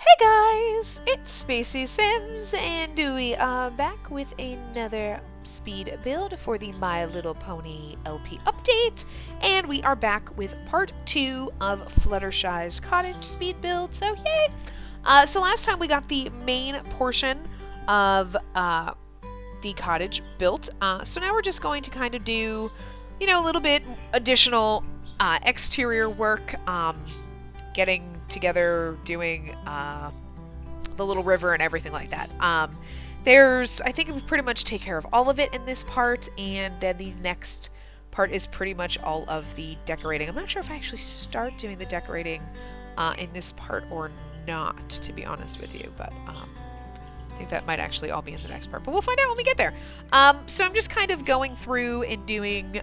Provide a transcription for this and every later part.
Hey guys, it's Spacey Sims, and we are back with another speed build for the My Little Pony LP update, and we are back with part 2 of Fluttershy's cottage speed build, so yay! So last time we got the main portion of the cottage built, so now we're just going to kind of do, a little bit additional exterior work, getting together, doing the little river and everything like that. I think we pretty much take care of all of it in this part, and then the next part is pretty much all of the decorating. I'm not sure if I actually start doing the decorating in this part or not, to be honest with you, but I think that might actually all be in the next part, but we'll find out when we get there. So I'm just kind of going through and doing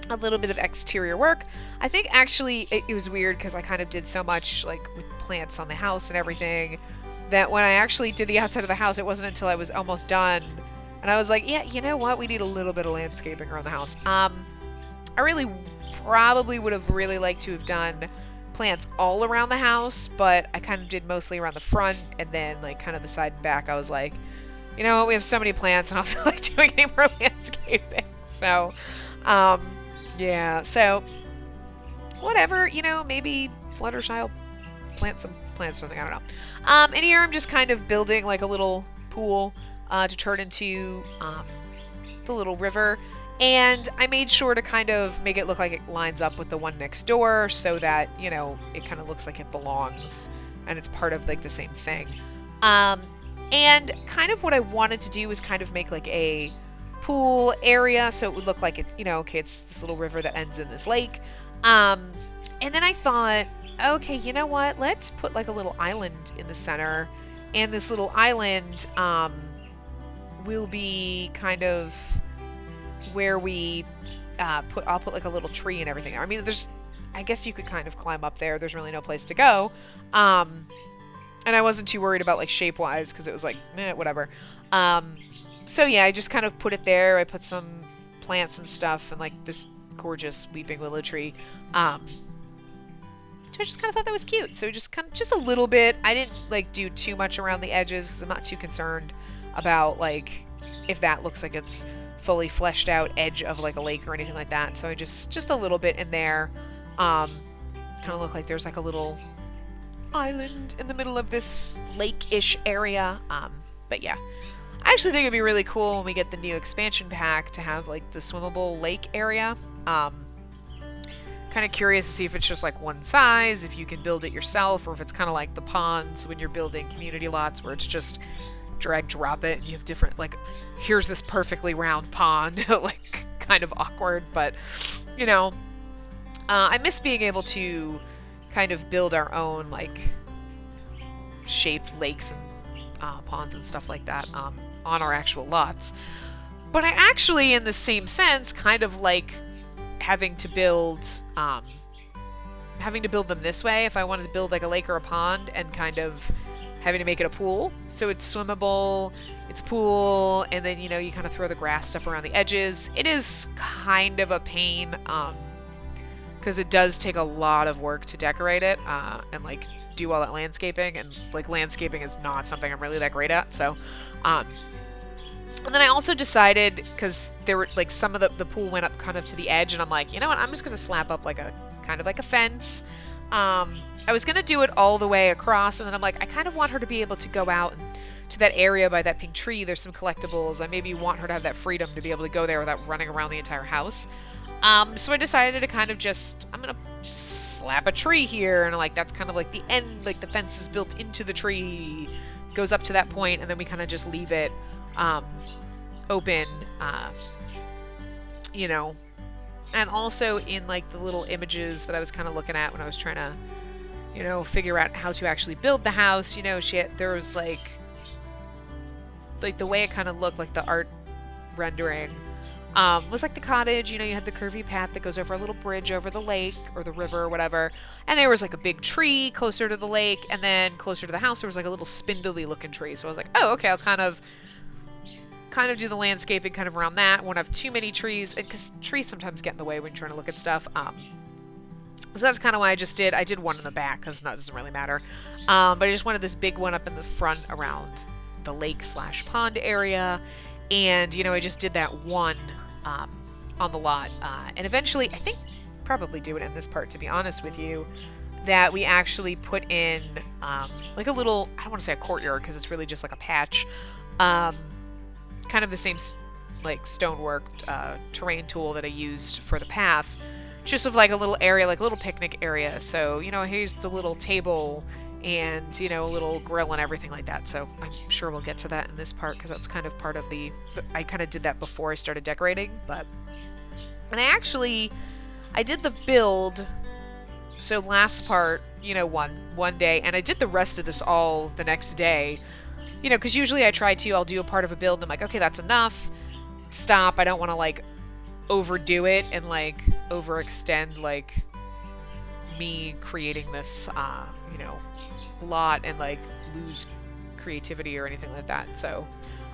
a little bit of exterior work. I think actually it was weird because I kind of did so much like with plants on the house and everything that when I actually did the outside of the house, it wasn't until I was almost done and I was like, yeah, you know what, we need a little bit of landscaping around the house. I really probably would have really liked to have done plants all around the house, but I kind of did mostly around the front, and then like kind of the side and back I was like, you know what, we have so many plants and I don't feel like doing any more landscaping. So yeah, so whatever, maybe Fluttershy will plant some plants or something, I don't know. And here I'm just kind of building like a little pool to turn into the little river. And I made sure to kind of make it look like it lines up with the one next door so that, it kind of looks like it belongs and it's part of like the same thing. And kind of what I wanted to do was kind of make like a pool area so it would look like it, okay, it's this little river that ends in this lake. And then I thought, okay, you know what, let's put like a little island in the center, and this little island will be kind of where we I'll put like a little tree and everything. I mean, I guess you could kind of climb up there, there's really no place to go, and I wasn't too worried about like shape wise because it was like whatever. So yeah, I just kind of put it there. I put some plants and stuff and like this gorgeous weeping willow tree. So I just kind of thought that was cute. So just a little bit. I didn't like do too much around the edges because I'm not too concerned about like if that looks like it's fully fleshed out edge of like a lake or anything like that. So I just a little bit in there. Kind of look like there's like a little island in the middle of this lake-ish area. But yeah. I actually think it'd be really cool when we get the new expansion pack to have like the swimmable lake area. Kind of curious to see if it's just like one size, if you can build it yourself, or if it's kind of like the ponds when you're building community lots where it's just drag drop it and you have different, like, here's this perfectly round pond. Like kind of awkward, but I miss being able to kind of build our own like shaped lakes and ponds and stuff like that on our actual lots. But I actually, in the same sense, kind of like having to build them this way if I wanted to build like a lake or a pond, and kind of having to make it a pool. So it's swimmable, it's a pool, and then, you kind of throw the grass stuff around the edges. It is kind of a pain because it does take a lot of work to decorate it and like do all that landscaping, and like landscaping is not something I'm really that great at. So and then I also decided, because there were like some of the pool went up kind of to the edge, and I'm like, you know what, I'm just gonna slap up like a kind of like a fence. I was gonna do it all the way across, and then I'm like, I kind of want her to be able to go out and to that area by that pink tree. There's some collectibles. I maybe want her to have that freedom to be able to go there without running around the entire house. So I decided to kind of I'm gonna slap a tree here, and like that's kind of like the end, like the fence is built into the tree, goes up to that point, and then we kind of just leave it open, and also in like the little images that I was kind of looking at when I was trying to, figure out how to actually build the house, there was like the way it kind of looked, like the art rendering was like the cottage, you had the curvy path that goes over a little bridge over the lake or the river or whatever, and there was like a big tree closer to the lake, and then closer to the house there was like a little spindly looking tree. So I was like, oh, okay, I'll kind of do the landscaping kind of around that. Won't have too many trees, because trees sometimes get in the way when you're trying to look at stuff. So that's kind of why I did one in the back because that doesn't really matter. But I just wanted this big one up in the front around the lake / pond area. And, you know, I just did that one on the lot. And eventually, I think probably do it in this part, to be honest with you, that we actually put in like a little, I don't want to say a courtyard because it's really just like a patch. Kind of the same like stonework terrain tool that I used for the path. Just of like a little area, like a little picnic area. So, you know, here's the little table and, you know, a little grill and everything like that. So I'm sure we'll get to that in this part because that's kind of part of I kind of did that before I started decorating. And I did the build. So last part, you know, one day, and I did the rest of this all the next day. You know, because usually I'll do a part of a build and I'm like, okay, that's enough. Stop. I don't want to like overdo it and like overextend like me creating this you know, lot and like lose creativity or anything like that. So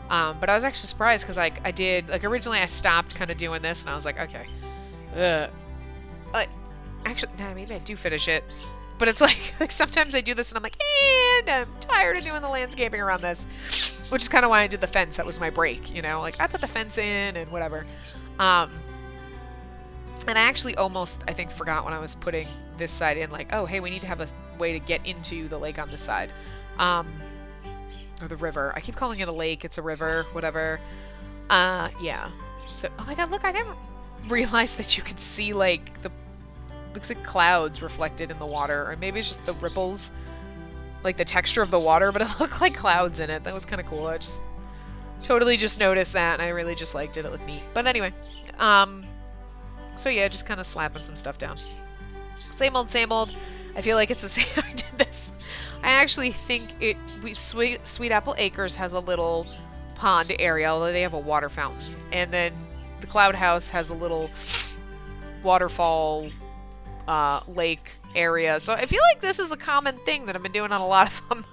but I was actually surprised because like I did like originally I stopped kind of doing this and I was like, okay, actually no, maybe I do finish it, but it's like sometimes I do this and I'm like, and I'm tired of doing the landscaping around this, which is kind of why I did the fence. That was my break, you know, like I put the fence in and whatever. And I actually almost, I think, forgot when I was putting this side in, like, oh, hey, we need to have a way to get into the lake on this side. Or the river. I keep calling it a lake. It's a river, whatever. Yeah. So, oh my god, look, I never realized that you could see, like, looks like clouds reflected in the water. Or maybe it's just the ripples, like the texture of the water, but it looked like clouds in it. That was kind of cool. I just totally just noticed that, and I really just liked it. It looked neat. But anyway, so yeah, just kind of slapping some stuff down. Same old, same old. I feel like it's the same. I did this. I actually think Sweet Apple Acres has a little pond area, although they have a water fountain. And then the Cloud House has a little waterfall lake area. So I feel like this is a common thing that I've been doing on a lot of them.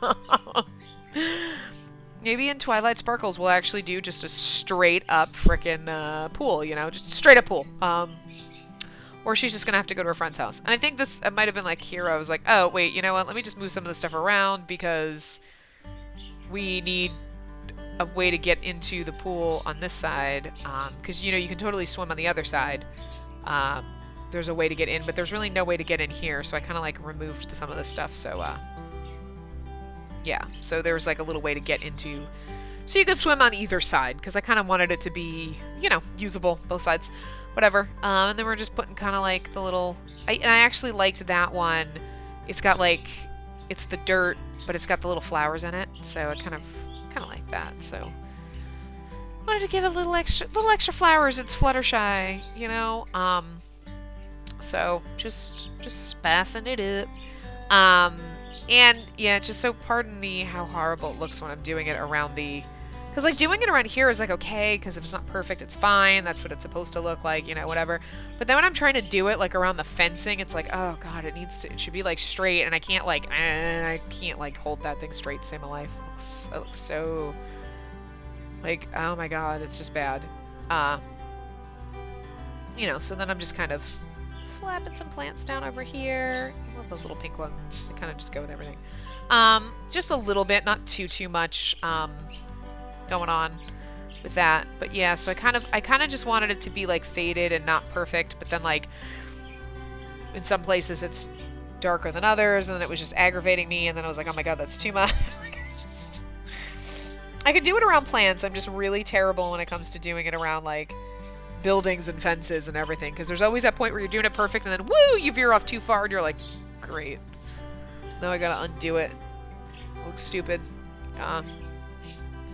Maybe in Twilight Sparkles we'll actually do just a straight up frickin' pool, you know, just straight up pool. Or she's just gonna have to go to her friend's house. And I think this might have been like here. I was like, oh wait, you know what? Let me just move some of this stuff around because we need a way to get into the pool on this side. Because you know you can totally swim on the other side. There's a way to get in, but there's really no way to get in here. So I kind of like removed some of this stuff. So yeah, so there was like a little way to get into, so you could swim on either side because I kind of wanted it to be, you know, usable both sides, whatever. And then we're just putting kind of like the little, and I actually liked that one. It's got like, it's the dirt, but it's got the little flowers in it, so I kind of like that. So wanted to give it a little extra flowers. It's Fluttershy, you know. So just spassing it up. And yeah, just so pardon me how horrible it looks when I'm doing it around the, because like doing it around here is like okay, because if it's not perfect it's fine, that's what it's supposed to look like, you know, whatever. But then when I'm trying to do it like around the fencing, it's like, oh god, it should be like straight, and I can't like hold that thing straight to save my life. It looks so like, oh my god, it's just bad. You know, so then I'm just kind of slapping some plants down over here. I love those little pink ones. They kind of just go with everything. Just a little bit, not too much going on with that. But yeah, so I kind of just wanted it to be like faded and not perfect, but then like in some places it's darker than others, and then it was just aggravating me, and then I was like, oh my god, that's too much. Like, I could do it around plants. I'm just really terrible when it comes to doing it around like buildings and fences and everything, because there's always that point where you're doing it perfect and then woo, you veer off too far and you're like, great, now I gotta undo it. It looks stupid.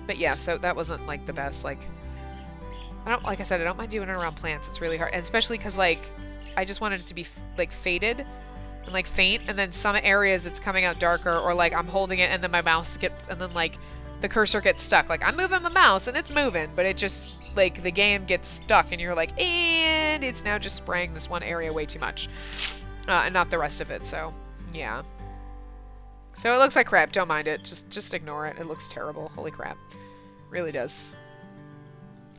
But yeah, so that wasn't like the best. Like like I said, I don't mind doing it around plants. It's really hard, and especially because like I just wanted it to be like faded and like faint, and then some areas it's coming out darker, or like I'm holding it and then my mouse gets, and then like the cursor gets stuck. Like I'm moving my mouse and it's moving, but it just like the game gets stuck and you're like, and it's now just spraying this one area way too much, and not the rest of it. So yeah, so it looks like crap. Don't mind it, just ignore it. It looks terrible. Holy crap, really does.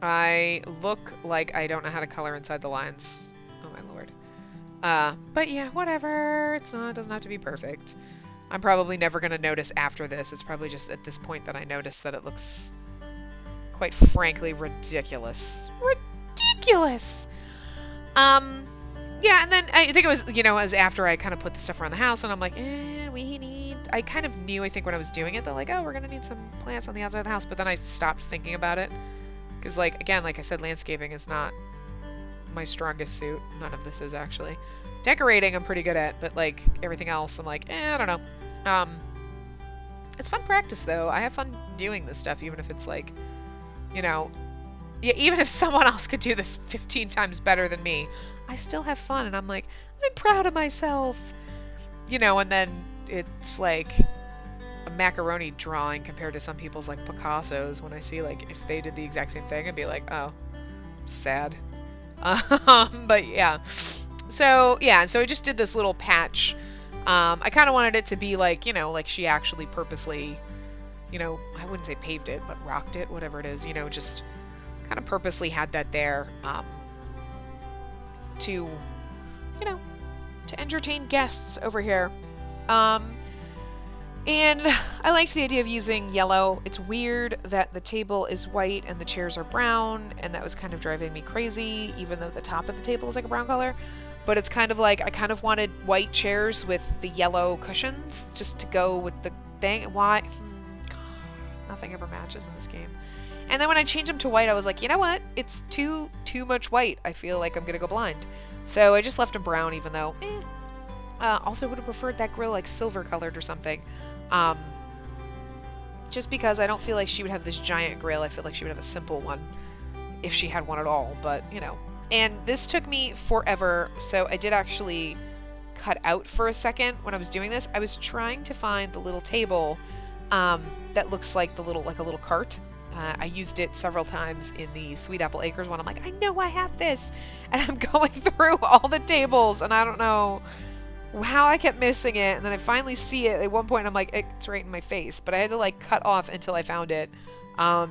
I look like I don't know how to color inside the lines. Oh my lord. But yeah, whatever. It doesn't have to be perfect. I'm probably never going to notice after this. It's probably just at this point that I notice that it looks, quite frankly, ridiculous. Ridiculous! Yeah, and then I think it was, it was after I kind of put the stuff around the house, and I'm like, I kind of knew, I think, when I was doing it, that, like, oh, we're going to need some plants on the outside of the house, but then I stopped thinking about it. Because, like, again, like I said, landscaping is not my strongest suit. None of this is, actually. Decorating, I'm pretty good at, but, like, everything else, I'm like, I don't know. It's fun practice, though. I have fun doing this stuff, even if it's, like, yeah, even if someone else could do this 15 times better than me, I still have fun, and I'm like, I'm proud of myself. And then it's, like, a macaroni drawing compared to some people's, like, Picassos. When I see, like, if they did the exact same thing, I'd be like, oh, sad. But, yeah. So I just did this little patch. I kind of wanted it to be like, like she actually purposely, I wouldn't say paved it, but rocked it, whatever it is, just kind of purposely had that there, to entertain guests over here. And I liked the idea of using yellow. It's weird that the table is white and the chairs are brown, and that was kind of driving me crazy, even though the top of the table is like a brown color. But it's kind of like, I kind of wanted white chairs with the yellow cushions just to go with the thing. Why? Nothing ever matches in this game. And then when I changed them to white, I was like, you know what? It's too much white. I feel like I'm going to go blind. So I just left them brown, even though, also would have preferred that grill like silver colored or something. Just because I don't feel like she would have this giant grill. I feel like she would have a simple one if she had one at all, but And this took me forever, so I did actually cut out for a second when I was doing this. I was trying to find the little table that looks like a little cart. I used it several times in the Sweet Apple Acres one. I'm like, I know I have this, and I'm going through all the tables, and I don't know how I kept missing it. And then I finally see it at one point, and I'm like, it's right in my face. But I had to like cut off until I found it,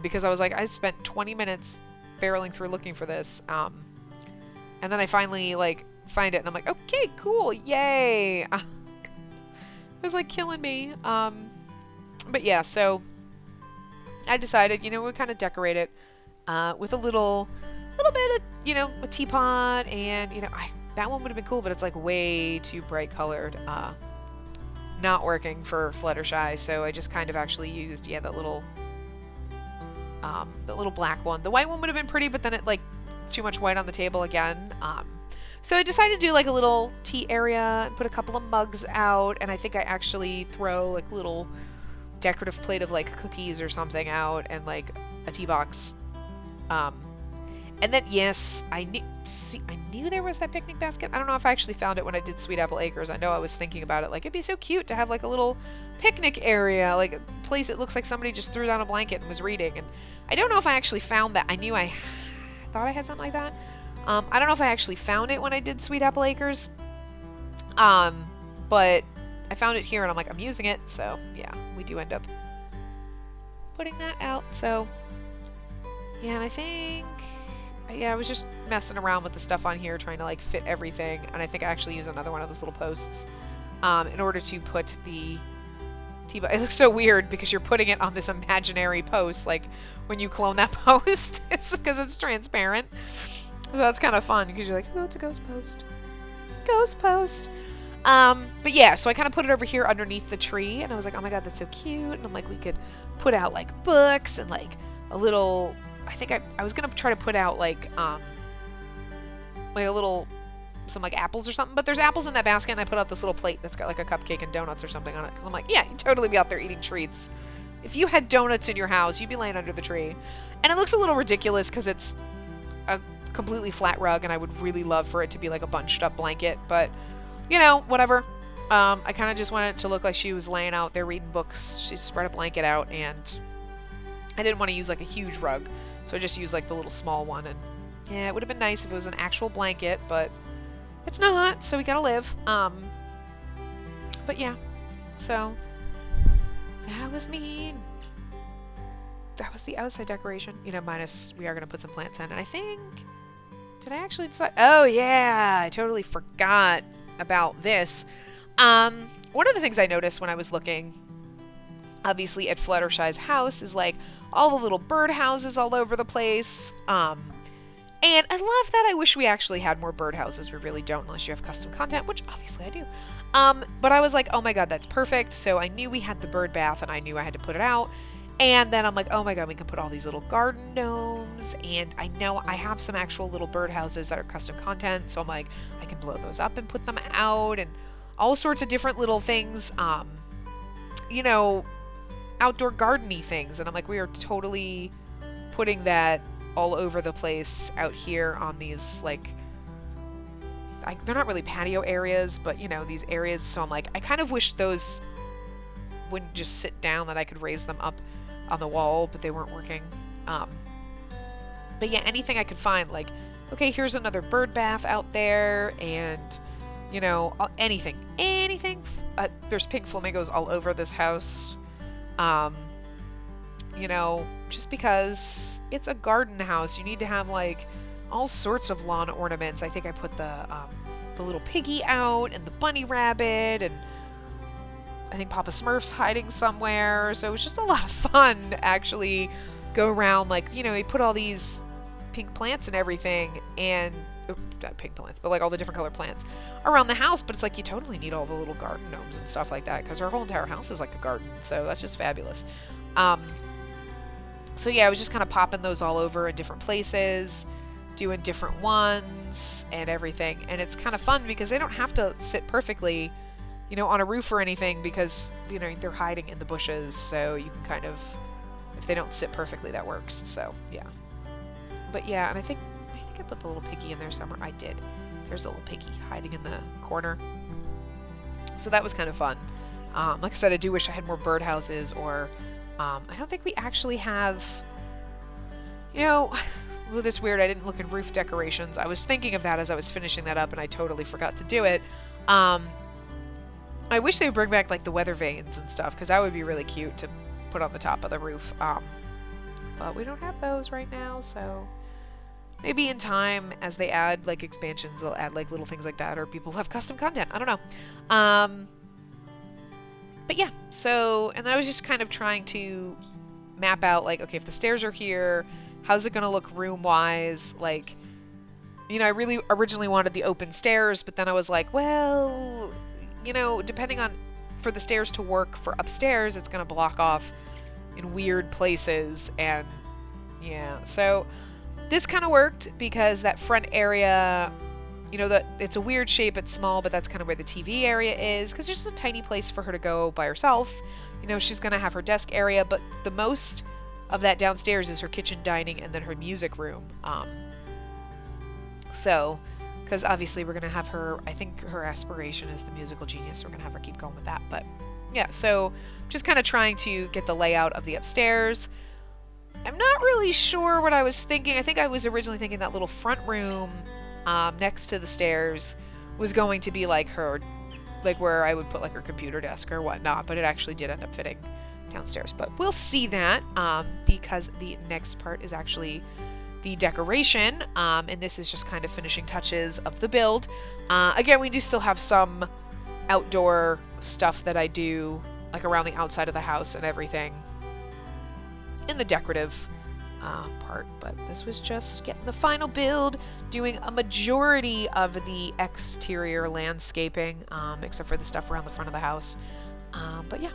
because I was like, I spent 20 minutes barreling through looking for this. And then I finally, like, find it, and I'm like, okay, cool, yay! It was, like, killing me. But yeah, so I decided, we'd kind of decorate it with a little bit of, a teapot, and, that one would have been cool, but it's, like, way too bright colored. Not working for Fluttershy, so I just kind of actually used, that little black one. The white one would have been pretty, but then it, like, too much white on the table again. So I decided to do like a little tea area and put a couple of mugs out, and I think I actually throw like a little decorative plate of like cookies or something out, and like a tea box. And then yes, I knew there was that picnic basket. I don't know if I actually found it when I did Sweet Apple Acres. I know I was thinking about it, like it'd be so cute to have like a little picnic area, like a place it looks like somebody just threw down a blanket and was reading. And I don't know if I actually found that. I knew I thought I had something like that. I don't know if I actually found it when I did Sweet Apple Acres. But I found it here, and I'm like, I'm using it. So yeah, we do end up putting that out. So yeah, and I think, I was just messing around with the stuff on here, trying to like fit everything. And I think I actually used another one of those little posts in order to put the tea. It looks so weird because you're putting it on this imaginary post, like when you clone that post, it's because it's transparent. So that's kind of fun because you're like, oh, it's a ghost post. Ghost post. But yeah, so I kind of put it over here underneath the tree, and I was like, oh my god, that's so cute. And I'm like, we could put out like books and like a little, I think I was gonna try to put out like a little, some like apples or something, but there's apples in that basket, and I put out this little plate that's got like a cupcake and donuts or something on it, because I'm like, yeah, you'd totally be out there eating treats. If you had donuts in your house, you'd be laying under the tree. And it looks a little ridiculous because it's a completely flat rug, and I would really love for it to be like a bunched up blanket, but whatever. I kind of just wanted it to look like she was laying out there reading books. She spread a blanket out, and I didn't want to use like a huge rug, so I just used like the little small one. And yeah, it would have been nice if it was an actual blanket, but it's not, so we gotta live. But yeah, so that was me. That was the outside decoration, minus we are gonna put some plants in, and I think, Did I actually decide? Oh yeah, I totally forgot about this. One of the things I noticed when I was looking, obviously at Fluttershy's house, is like all the little birdhouses all over the place. And I love that. I wish we actually had more birdhouses. We really don't unless you have custom content, which obviously I do. But I was like, oh my god, that's perfect. So I knew we had the bird bath and I knew I had to put it out. And then I'm like, oh my god, we can put all these little garden gnomes. And I know I have some actual little birdhouses that are custom content. So I'm like, I can blow those up and put them out and all sorts of different little things, you know, outdoor garden-y things. And I'm like, we are totally putting that all over the place out here on these, like, they're not really patio areas, but you know, these areas. So I'm like, I kind of wish those wouldn't just sit down, that I could raise them up on the wall, but they weren't working. But yeah, anything I could find, like, okay, here's another bird bath out there, and you know, anything. There's pink flamingos all over this house. You know, just because it's a garden house, you need to have like all sorts of lawn ornaments. I think I put the little piggy out and the bunny rabbit, and I think Papa Smurf's hiding somewhere. So it was just a lot of fun to actually go around, like, you know, he put all these pink plants and everything, and not pink plants, but like all the different color plants around the house. But it's like you totally need all the little garden gnomes and stuff like that, because our whole entire house is like a garden. So that's just fabulous. So yeah, I was just kind of popping those all over in different places, doing different ones and everything. And it's kind of fun because they don't have to sit perfectly, you know, on a roof or anything, because, you know, they're hiding in the bushes. So you can kind of, if they don't sit perfectly, that works. So yeah. But yeah, and I think I put the little piggy in there somewhere. I did. There's a little piggy hiding in the corner. So that was kind of fun. Like I said, I do wish I had more birdhouses, or I don't think we actually have, you know, well, it's weird. I didn't look in roof decorations. I was thinking of that as I was finishing that up, and I totally forgot to do it. I wish they would bring back like the weather vanes and stuff, because that would be really cute to put on the top of the roof. But we don't have those right now, so maybe in time, as they add like expansions, they'll add like little things like that, or people have custom content. I don't know. But yeah, so, and then I was just kind of trying to map out, like, okay, if the stairs are here, how's it going to look room-wise? Like, you know, I really originally wanted the open stairs, but then I was like, well, you know, depending on, for the stairs to work for upstairs, it's going to block off in weird places, and yeah, so this kind of worked, because that front area, you know, it's a weird shape, it's small, but that's kind of where the TV area is, because there's just a tiny place for her to go by herself. You know, she's going to have her desk area, but the most of that downstairs is her kitchen, dining, and then her music room. So, because obviously we're going to have her, I think her aspiration is the musical genius, so we're going to have her keep going with that. But yeah, so just kind of trying to get the layout of the upstairs. I'm not really sure what I was thinking. I think I was originally thinking that little front room next to the stairs was going to be like her, like where I would put like her computer desk or whatnot, but it actually did end up fitting downstairs. But we'll see that, because the next part is actually the decoration, and this is just kind of finishing touches of the build. Again, we do still have some outdoor stuff that I do, like around the outside of the house and everything in the decorative part, but this was just getting the final build, doing a majority of the exterior landscaping, except for the stuff around the front of the house. But yeah,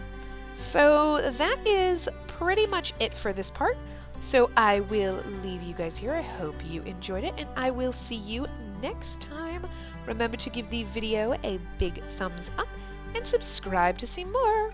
so that is pretty much it for this part. So I will leave you guys here. I hope you enjoyed it, and I will see you next time. Remember to give the video a big thumbs up and subscribe to see more.